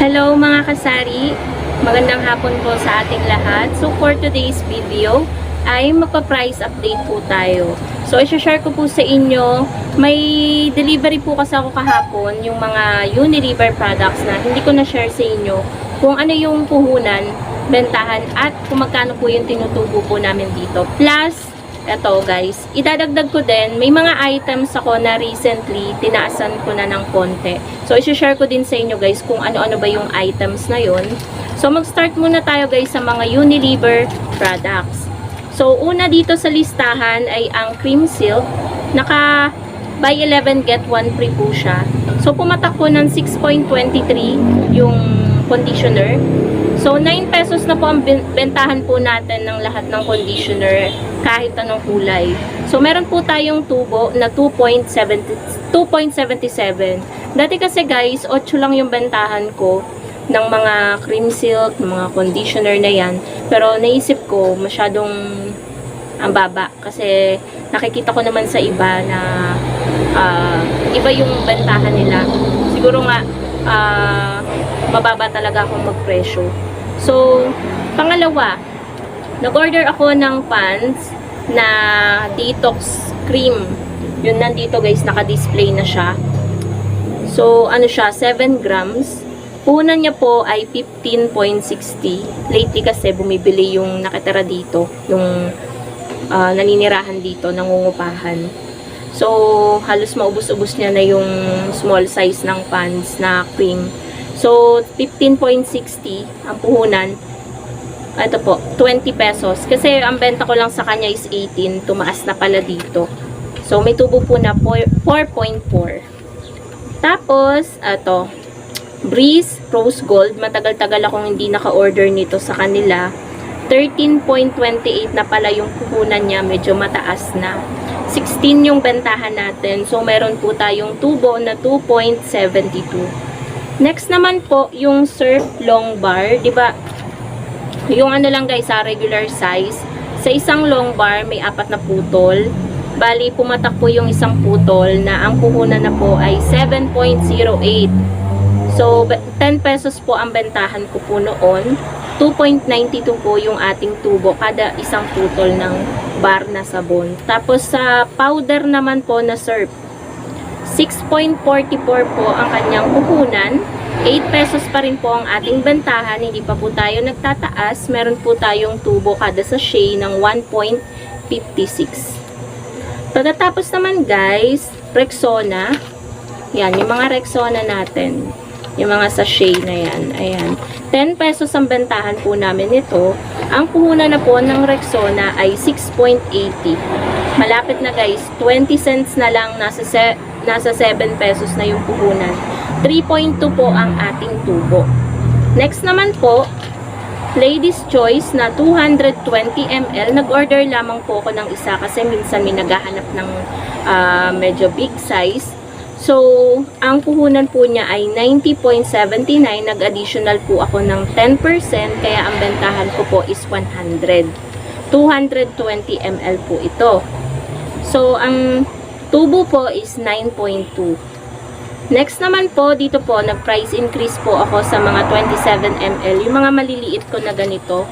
Hello mga kasari, magandang hapon po sa ating lahat. So for today's video ay magpa-price update po tayo. So i-share ko po sa inyo, may delivery po kasi ako kahapon yung mga Unilever products na hindi ko na-share sa inyo kung ano yung puhunan, bentahan at kung magkano po yung tinutubo po namin dito. Plus, eto guys, idadagdag ko din, may mga items ako na recently tinaasan ko na ng konti. So, isi-share ko din sa inyo guys kung ano-ano ba yung items na yon. So, mag-start muna tayo guys sa mga Unilever products. So, una dito sa listahan ay ang Cream Silk. Naka buy 11 get 1 free po siya. So, pumatak po ng 6.23 yung conditioner. So, 9 pesos na po ang bentahan po natin ng lahat ng conditioner kahit anong kulay. So, meron po tayong tubo na 2.77. Dati kasi guys, 8 lang yung bentahan ko ng mga cream silk, ng mga conditioner na yan. Pero naisip ko, masyadong ang baba. Kasi nakikita ko naman sa iba na iba yung bentahan nila. Siguro nga, mababa talaga akong magpresyo. So, pangalawa, nag-order ako ng pants na detox cream. Yun nandito guys, naka-display na siya. So, ano siya, 7 grams. Puhunan niya po ay 15.60. Lately kasi bumibili yung nakatira dito, yung naninirahan dito, nangungupahan. So, halos maubos-ubos niya na yung small size ng pants na cream. So, 15.60 ang puhunan. Ito po, 20 pesos. Kasi ang benta ko lang sa kanya is 18. Tumaas na pala dito. So, may tubo po na 4.4. Tapos, ito, Breeze Rose Gold. Matagal-tagal akong hindi naka-order nito sa kanila. 13.28 na pala yung puhunan niya. Medyo mataas na. 16 yung bentahan natin. So, meron po tayong tubo na 2.72. Next naman po, yung Surf Long Bar. Diba, yung ano lang guys, regular size. Sa isang long bar, may 4 na putol. Bali, pumatak po yung isang putol na ang puhunan na po ay 7.08. So, 10 pesos po ang bentahan ko po noon. 2.92 po yung ating tubo kada isang putol ng bar na sabon. Tapos sa powder naman po na surf, 6.44 po ang kanyang puhunan. 8 pesos pa rin po ang ating bentahan. Hindi pa po tayo nagtataas. Meron po tayong tubo kada sachet ng 1.56. Pagkatapos naman guys, Rexona. Yan, yung mga Rexona natin. Yung mga sachet na yan. Ayan. 10 pesos ang bentahan po namin ito. Ang puhunan na po ng Rexona ay 6.80. Malapit na guys. 20 cents na lang. Nasa 7 pesos na yung puhunan. 3.2 po ang ating tubo. Next naman po, Ladies Choice na 220 ml. Nag-order lamang po ako ng isa kasi minsan may naghahanap ng medyo big size. So, ang puhunan po niya ay 90.79. Nag-additional po ako ng 10%. Kaya ang bentahan ko po is 100. 220 ml po ito. So, ang tubo po is 9.2. Next naman po, dito po, nag-price increase po ako sa mga 27 ml. Yung mga maliliit ko na ganito,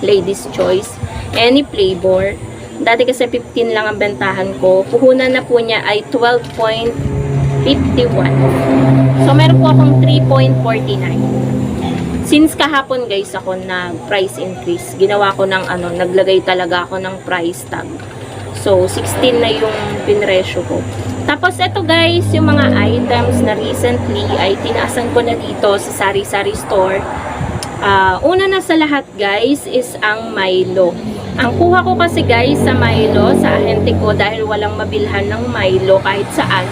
Ladies Choice, any flavor. Dati kasi 15 lang ang bentahan ko. Puhunan na po niya ay 12.51. So, meron po akong 3.49. Since kahapon guys ako nag-price increase, ginawa ko ng naglagay talaga ako ng price tag. So, 16 na yung pinresyo ko. Tapos, ito guys, yung mga items na recently ay tinaasan ko na dito sa Sari-Sari Store. Una na sa lahat guys is ang Milo. Ang kuha ko kasi guys sa Milo, sa ahente ko, dahil walang mabilhan ng Milo kahit saan.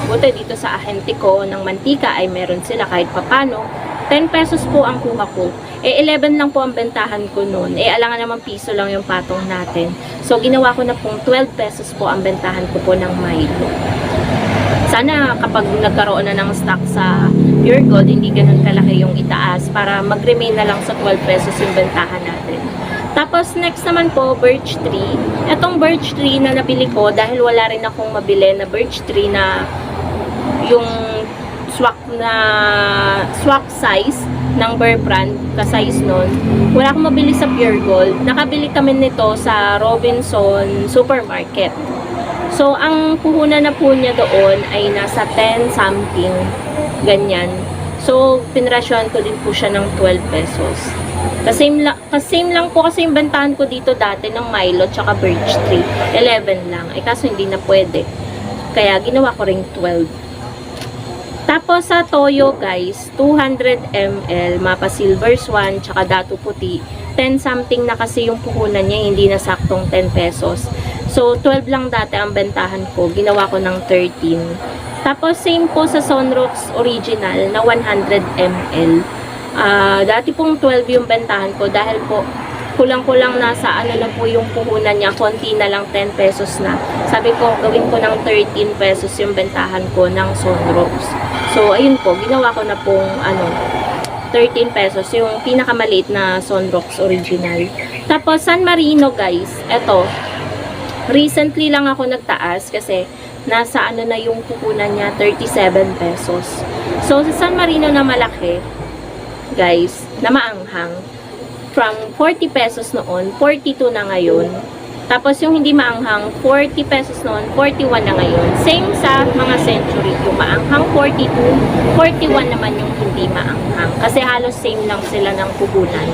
Buti dito sa ahente ko ng mantika ay meron sila kahit papano. 10 pesos po ang kuha ko. 11 lang po ang bentahan ko noon. Alangan naman piso lang yung patong natin. So, ginawa ko na pong 12 pesos po ang bentahan ko po ng Milo. Sana kapag nagkaroon na ng stock sa Pure Gold, hindi ganun kalaki yung itaas para mag-remain na lang sa 12 pesos yung bentahan natin. Tapos, next naman po, birch tree. Itong birch tree na nabili ko dahil wala rin akong mabili na birch tree na yung swak size ng Bear Brand, ka-size nun. Wala akong mabili sa Pure Gold. Nakabili kami nito sa Robinson Supermarket. So, ang puhunan na po niya doon ay nasa 10 something, ganyan. So, pinrasyon ko din po siya ng 12 pesos. Same lang po kasi yung bentahan ko dito dati ng Milo tsaka Birch Tree. 11 lang. Eh, kaso hindi na pwede. Kaya, ginawa ko ring 12. Tapos sa Toyo guys, 200 ml, mapa silver swan, tsaka datu puti. 10 something na kasi yung puhunan niya, hindi na saktong 10 pesos. So 12 lang dati ang bentahan ko, ginawa ko ng 13. Tapos same po sa Sunrocks original na 100 ml. Dati pong 12 yung bentahan ko dahil po kulang-kulang nasa ano lang po yung puhunan niya, konti na lang 10 pesos na. Sabi ko, gawin ko ng 13 pesos yung bentahan ko ng Sunrocks. So, ayun po, ginawa ko na pong 13 pesos, yung pinakamaliit na Sunrocks original. Tapos, San Marino guys, eto, recently lang ako nagtaas kasi nasa ano na yung puhunan niya, 37 pesos. So, sa San Marino na malaki, guys, na maanghang, from 40 pesos noon, 42 na ngayon. Tapos yung hindi maanghang, 40 pesos noon, 41 na ngayon. Same sa mga Century, yung maanghang 42, 41 naman yung hindi maanghang. Kasi halos same lang sila ng puhunan.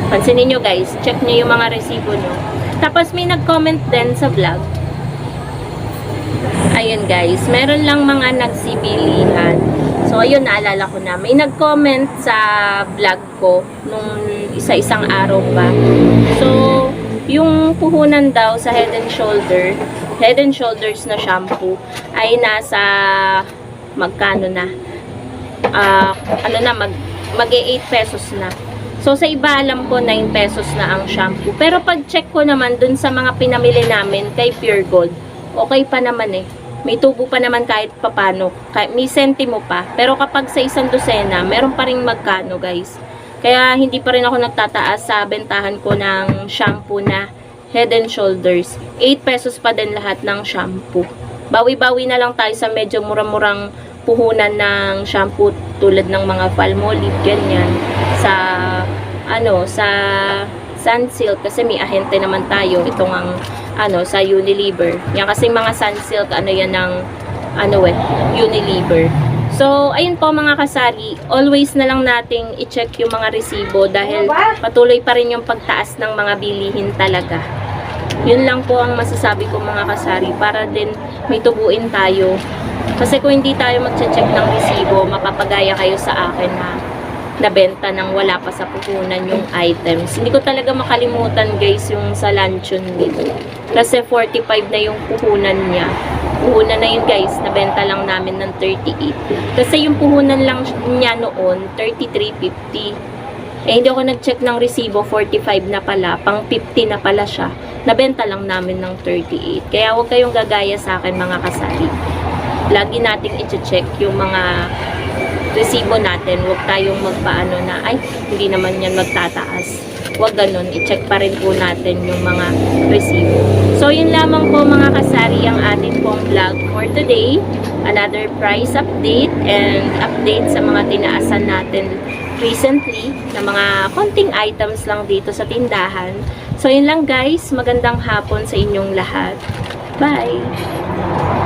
Pansinin nyo guys, check nyo yung mga resibo nyo. Tapos may nag-comment din sa vlog. Ayun guys, meron lang mga nagsibilihan. So, ayun, naalala ko na. May nag-comment sa vlog ko nung isa-isang araw pa. So, yung puhunan daw sa Head and Shoulders na shampoo ay nasa magkano na? Mag-8 pesos na. So, sa iba alam ko 9 pesos na ang shampoo. Pero pag check ko naman dun sa mga pinamili namin kay Pure Gold, okay pa naman eh. May tubo pa naman kahit papano. May sentimo pa. Pero kapag sa isang dosena, meron pa rin magkano guys. Kaya hindi pa rin ako nagtataas sa bentahan ko ng shampoo na Head and Shoulders. 8 pesos pa din lahat ng shampoo. Bawi-bawi na lang tayo sa medyo murang-murang puhunan ng shampoo tulad ng mga Palmolive, ganyan. Sa Sunsilk kasi may ahente naman tayo. Itong ang sa Unilever. Yan kasi mga Sunsilk, yan ng Unilever. So, ayun po mga kasari, always na lang nating i-check yung mga resibo dahil patuloy pa rin yung pagtaas ng mga bilihin talaga. Yun lang po ang masasabi ko mga kasari para din may tubuin tayo. Kasi kung hindi tayo mag-check ng resibo, mapapagaya kayo sa akin na nabenta nang wala pa sa puhunan yung items. Hindi ko talaga makalimutan guys yung sa luncheon meat. Kasi 45 na yung puhunan niya. Puhunan na yun guys, nabenta lang namin ng 38. Kasi yung puhunan lang niya noon, 33.50. Eh hindi ako nag-check ng resibo, 45 na pala, pang 50 na pala siya. Nabenta lang namin ng 38. Kaya huwag kayong gagaya sa akin mga kasari. Lagi nating i-check yung mga resibo natin. Huwag tayong magpaano na, ay, hindi naman yan magtataas. Huwag ganun. I-check pa rin po natin yung mga resibo. So, yun lamang po mga kasari ang atin pong vlog for today. Another price update and update sa mga tinaasan natin recently na mga konting items lang dito sa tindahan. So, yun lang guys. Magandang hapon sa inyong lahat. Bye!